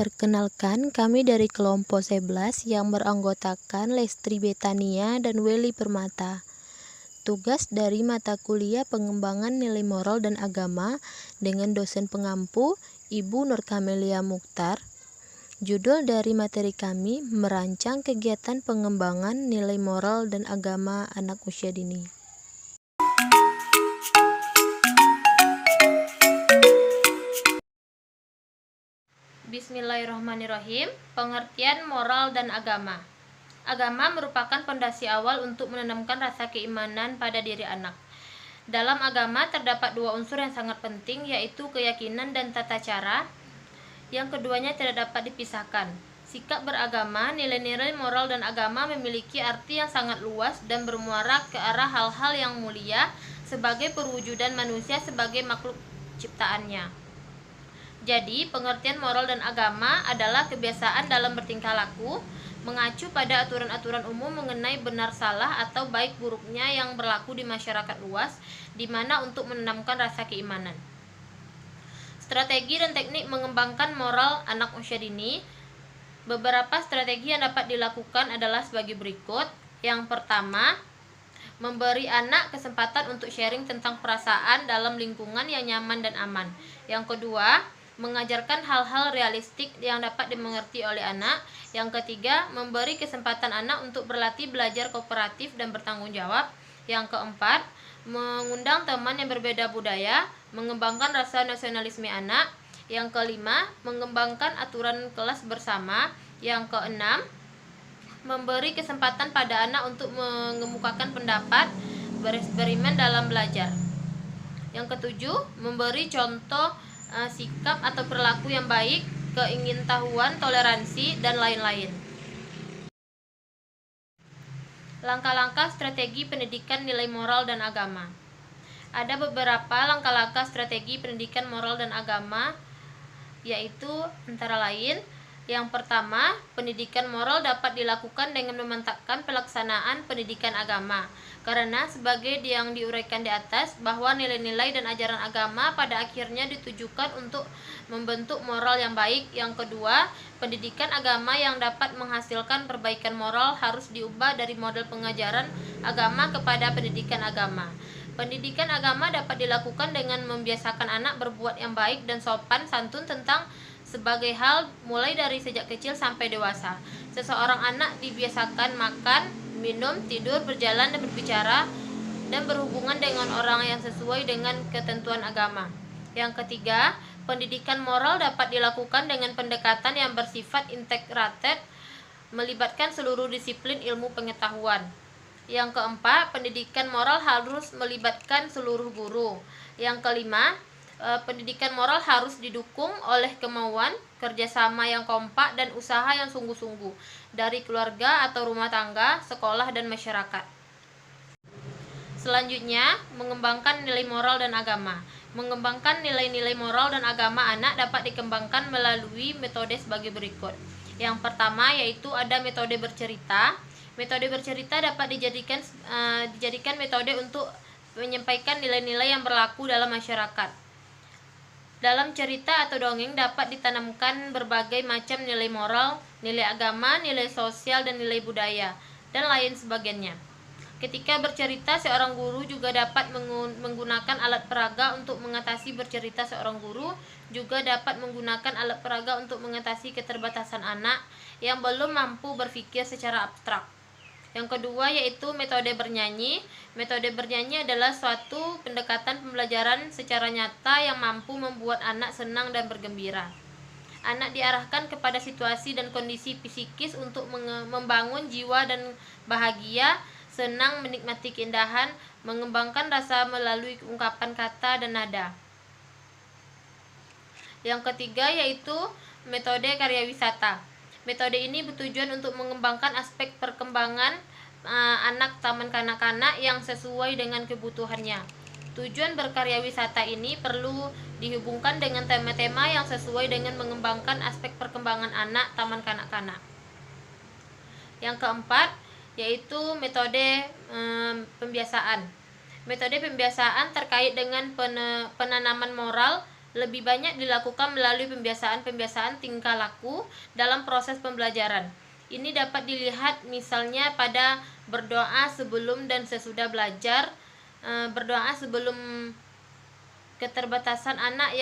Perkenalkan, kami dari kelompok 11 yang beranggotakan Lestri Betania dan Welly Permata. Tugas dari mata kuliah pengembangan nilai moral dan agama dengan dosen pengampu Ibu Nur Kamelia Mukhtar. Judul dari materi kami merancang kegiatan pengembangan nilai moral dan agama anak usia dini. Bismillahirrahmanirrahim. Pengertian moral dan agama. Agama merupakan fondasi awal untuk menanamkan rasa keimanan pada diri anak. Dalam agama terdapat dua unsur yang sangat penting, yaitu keyakinan dan tata cara. Yang keduanya tidak dapat dipisahkan. Sikap beragama, nilai-nilai moral dan agama memiliki arti yang sangat luas dan bermuara ke arah hal-hal yang mulia sebagai perwujudan manusia sebagai makhluk ciptaannya. Jadi, pengertian moral dan agama adalah kebiasaan dalam bertingkah laku, mengacu pada aturan-aturan umum mengenai benar salah atau baik buruknya yang berlaku di masyarakat luas, di mana untuk menanamkan rasa keimanan. Strategi dan teknik mengembangkan moral anak usia dini. Beberapa strategi yang dapat dilakukan adalah sebagai berikut. Yang pertama, memberi anak kesempatan untuk sharing tentang perasaan dalam lingkungan yang nyaman dan aman. Yang kedua, mengajarkan hal-hal realistik yang dapat dimengerti oleh anak. Yang ketiga, memberi kesempatan anak untuk berlatih belajar kooperatif dan bertanggung jawab. Yang keempat, mengundang teman yang berbeda budaya, mengembangkan rasa nasionalisme anak. Yang kelima, mengembangkan aturan kelas bersama. Yang keenam, memberi kesempatan pada anak untuk mengemukakan pendapat, bereksperimen dalam belajar. Yang ketujuh, memberi contoh sikap atau perilaku yang baik, keingintahuan, toleransi, dan lain-lain. Langkah-langkah strategi pendidikan nilai moral dan agama. Ada beberapa langkah-langkah strategi pendidikan moral dan agama, yaitu antara lain: yang pertama, pendidikan moral dapat dilakukan dengan memantapkan pelaksanaan pendidikan agama. Karena sebagai yang diuraikan di atas, bahwa nilai-nilai dan ajaran agama pada akhirnya ditujukan untuk membentuk moral yang baik. Yang kedua, pendidikan agama yang dapat menghasilkan perbaikan moral harus diubah dari model pengajaran agama kepada pendidikan agama. Pendidikan agama dapat dilakukan dengan membiasakan anak berbuat yang baik dan sopan santun tentang sebagai hal mulai dari sejak kecil sampai dewasa. Seseorang anak dibiasakan makan, minum, tidur, berjalan, dan berbicara, dan berhubungan dengan orang yang sesuai dengan ketentuan agama. Yang ketiga, pendidikan moral dapat dilakukan dengan pendekatan yang bersifat integrated, melibatkan seluruh disiplin ilmu pengetahuan. Yang keempat, pendidikan moral harus melibatkan seluruh guru. Yang kelima, pendidikan moral harus didukung oleh kemauan, kerjasama yang kompak, dan usaha yang sungguh-sungguh dari keluarga atau rumah tangga, sekolah, dan masyarakat. Selanjutnya, mengembangkan nilai moral dan agama. Mengembangkan nilai-nilai moral dan agama anak dapat dikembangkan melalui metode sebagai berikut. Yang pertama yaitu ada metode bercerita. Metode bercerita dapat dijadikan metode untuk menyampaikan nilai-nilai yang berlaku dalam masyarakat. Dalam cerita atau dongeng dapat ditanamkan berbagai macam nilai moral, nilai agama, nilai sosial, dan nilai budaya, dan lain sebagainya. Ketika bercerita, seorang guru juga dapat menggunakan alat peraga untuk mengatasi bercerita. Seorang guru juga dapat menggunakan alat peraga untuk mengatasi keterbatasan anak yang belum mampu berpikir secara abstrak. Yang kedua yaitu metode bernyanyi. Metode bernyanyi adalah suatu pendekatan pembelajaran secara nyata yang mampu membuat anak senang dan bergembira. Anak diarahkan kepada situasi dan kondisi psikis untuk membangun jiwa dan bahagia, senang, menikmati keindahan, mengembangkan rasa melalui ungkapan kata dan nada. Yang ketiga yaitu metode karya wisata. Metode ini bertujuan untuk mengembangkan aspek perkembangan anak taman kanak-kanak yang sesuai dengan kebutuhannya. Tujuan berkarya wisata ini perlu dihubungkan dengan tema-tema yang sesuai dengan mengembangkan aspek perkembangan anak taman kanak-kanak. Yang keempat yaitu metode pembiasaan. Metode pembiasaan terkait dengan penanaman moral lebih banyak dilakukan melalui pembiasaan-pembiasaan tingkah laku dalam proses pembelajaran. Ini dapat dilihat misalnya pada berdoa sebelum dan sesudah belajar, berdoa sebelum keterbatasan anak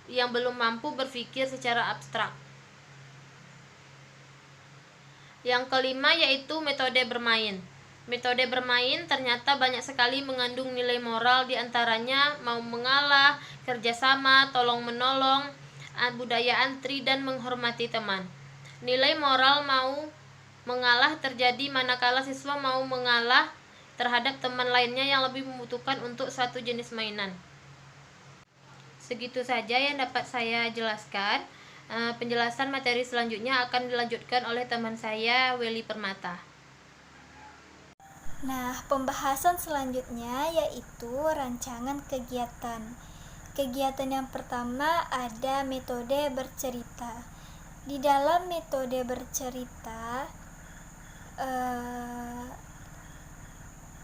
yang belum mampu berpikir secara abstrak. Yang kelima yaitu metode bermain. Metode bermain ternyata banyak sekali mengandung nilai moral, diantaranya mau mengalah, kerjasama, tolong menolong, budaya antri, dan menghormati teman. Nilai moral mau mengalah terjadi manakala siswa mau mengalah terhadap teman lainnya yang lebih membutuhkan untuk suatu jenis mainan. Segitu saja yang dapat saya jelaskan. Penjelasan materi selanjutnya akan dilanjutkan oleh teman saya, Welly Permata. Nah, pembahasan selanjutnya yaitu rancangan kegiatan. Kegiatan yang pertama ada metode bercerita. Di dalam metode bercerita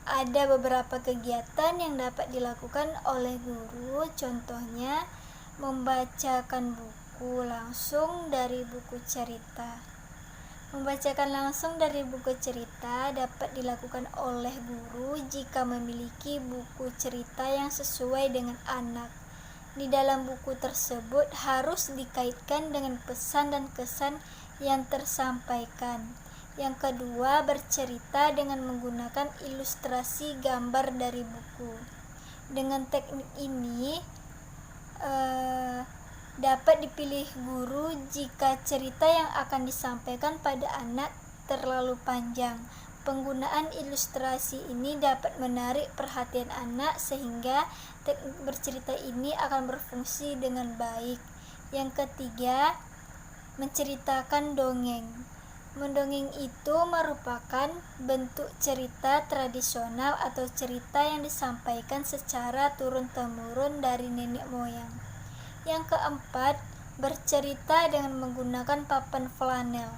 ada beberapa kegiatan yang dapat dilakukan oleh guru, contohnya membacakan buku langsung dari buku cerita. Membacakan langsung dari buku cerita dapat dilakukan oleh guru jika memiliki buku cerita yang sesuai dengan anak. Di dalam buku tersebut harus dikaitkan dengan pesan dan kesan yang tersampaikan. Yang kedua, bercerita dengan menggunakan ilustrasi gambar dari buku. Dengan teknik ini dapat dipilih guru jika cerita yang akan disampaikan pada anak terlalu panjang. Penggunaan ilustrasi ini dapat menarik perhatian anak sehingga teknik bercerita ini akan berfungsi dengan baik. Yang ketiga, menceritakan dongeng. Mendongeng itu merupakan bentuk cerita tradisional atau cerita yang disampaikan secara turun-temurun dari nenek moyang. Yang keempat, bercerita dengan menggunakan papan flanel.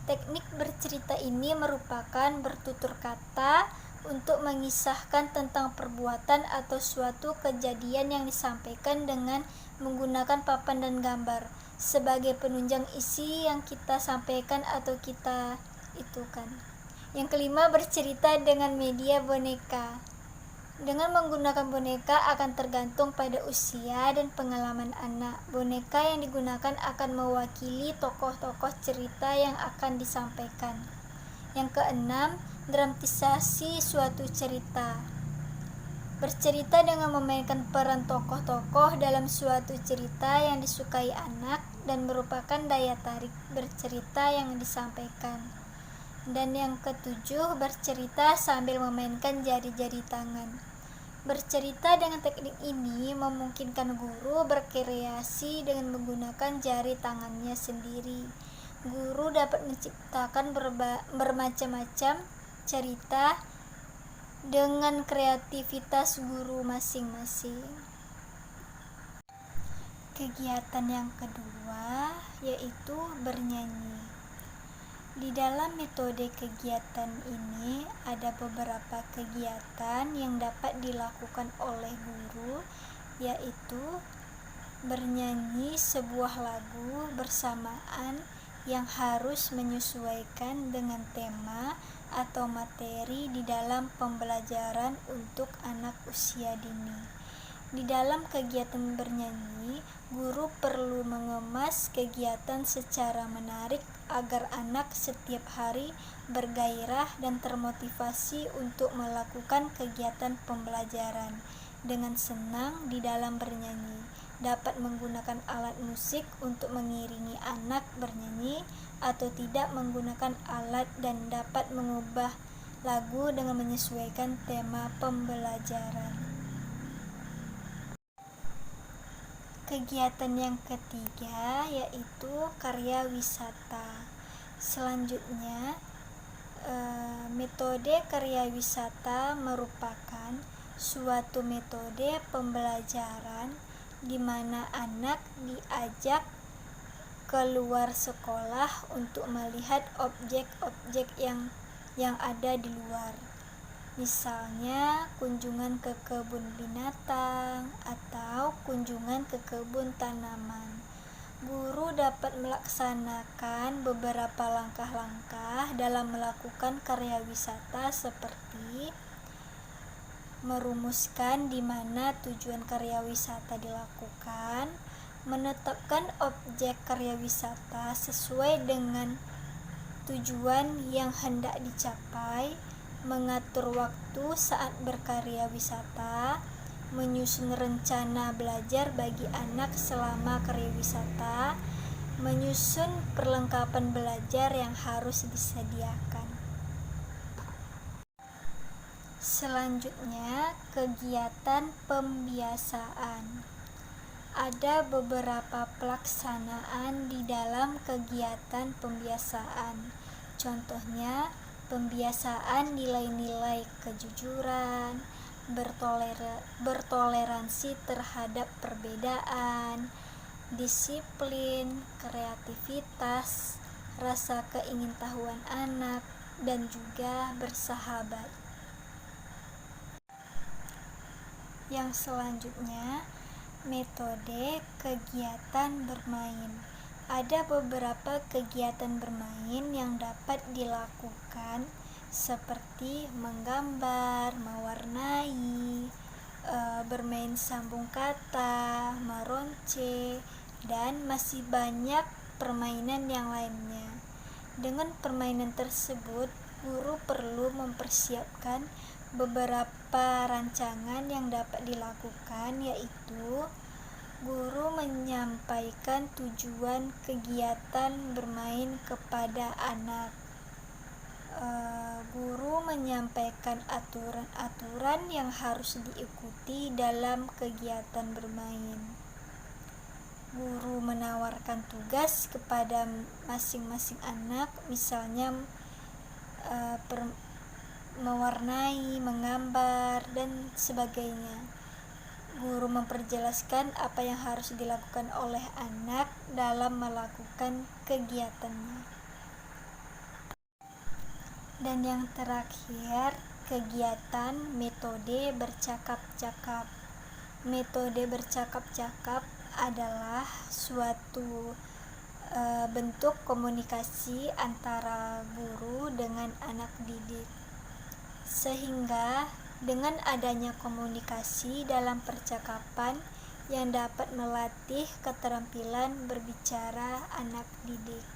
Teknik bercerita ini merupakan bertutur kata untuk mengisahkan tentang perbuatan atau suatu kejadian yang disampaikan dengan menggunakan papan dan gambar sebagai penunjang isi yang kita sampaikan atau kita itukan. Yang kelima, bercerita dengan media boneka. Dengan menggunakan boneka akan tergantung pada usia dan pengalaman anak. Boneka yang digunakan akan mewakili tokoh-tokoh cerita yang akan disampaikan. Yang keenam, dramatisasi suatu cerita. Bercerita dengan memainkan peran tokoh-tokoh dalam suatu cerita yang disukai anak dan merupakan daya tarik bercerita yang disampaikan. Dan yang ketujuh, bercerita sambil memainkan jari-jari tangan. Bercerita dengan teknik ini memungkinkan guru berkreasi dengan menggunakan jari tangannya sendiri. Guru dapat menciptakan bermacam-macam cerita dengan kreativitas guru masing-masing. Kegiatan yang kedua yaitu bernyanyi. Di dalam metode kegiatan ini ada beberapa kegiatan yang dapat dilakukan oleh guru, yaitu bernyanyi sebuah lagu bersamaan yang harus menyesuaikan dengan tema atau materi di dalam pembelajaran untuk anak usia dini. Di dalam kegiatan bernyanyi, guru perlu mengemas kegiatan secara menarik agar anak setiap hari bergairah dan termotivasi untuk melakukan kegiatan pembelajaran dengan senang. Di dalam bernyanyi, dapat menggunakan alat musik untuk mengiringi anak bernyanyi atau tidak menggunakan alat dan dapat mengubah lagu dengan menyesuaikan tema pembelajaran. Kegiatan yang ketiga yaitu karya wisata. Selanjutnya, metode karya wisata merupakan suatu metode pembelajaran di mana anak diajak keluar sekolah untuk melihat objek-objek yang ada di luar. Misalnya kunjungan ke kebun binatang atau kunjungan ke kebun tanaman. Guru dapat melaksanakan beberapa langkah-langkah dalam melakukan karya wisata seperti merumuskan di mana tujuan karya wisata dilakukan, menetapkan objek karya wisata sesuai dengan tujuan yang hendak dicapai, mengatur waktu saat berkarya wisata, menyusun rencana belajar bagi anak selama karya wisata, menyusun perlengkapan belajar yang harus disediakan. Selanjutnya, kegiatan pembiasaan. Ada beberapa pelaksanaan di dalam kegiatan pembiasaan. Contohnya, pembiasaan nilai-nilai kejujuran, bertoleransi terhadap perbedaan, disiplin, kreativitas, rasa keingintahuan anak, dan juga bersahabat. Yang selanjutnya, metode kegiatan bermain. Ada beberapa kegiatan bermain yang dapat dilakukan seperti menggambar, mewarnai, bermain sambung kata, meronce, dan masih banyak permainan yang lainnya. Dengan permainan tersebut, guru perlu mempersiapkan beberapa rancangan yang dapat dilakukan, yaitu guru menyampaikan tujuan kegiatan bermain kepada anak. Guru menyampaikan aturan-aturan yang harus diikuti dalam kegiatan bermain. Guru menawarkan tugas kepada masing-masing anak, misalnya mewarnai, menggambar, dan sebagainya. Guru memperjelaskan apa yang harus dilakukan oleh anak dalam melakukan kegiatannya. Dan yang terakhir, kegiatan metode bercakap-cakap. Metode bercakap-cakap adalah suatu bentuk komunikasi antara guru dengan anak didik, sehingga dengan adanya komunikasi dalam percakapan yang dapat melatih keterampilan berbicara anak didik.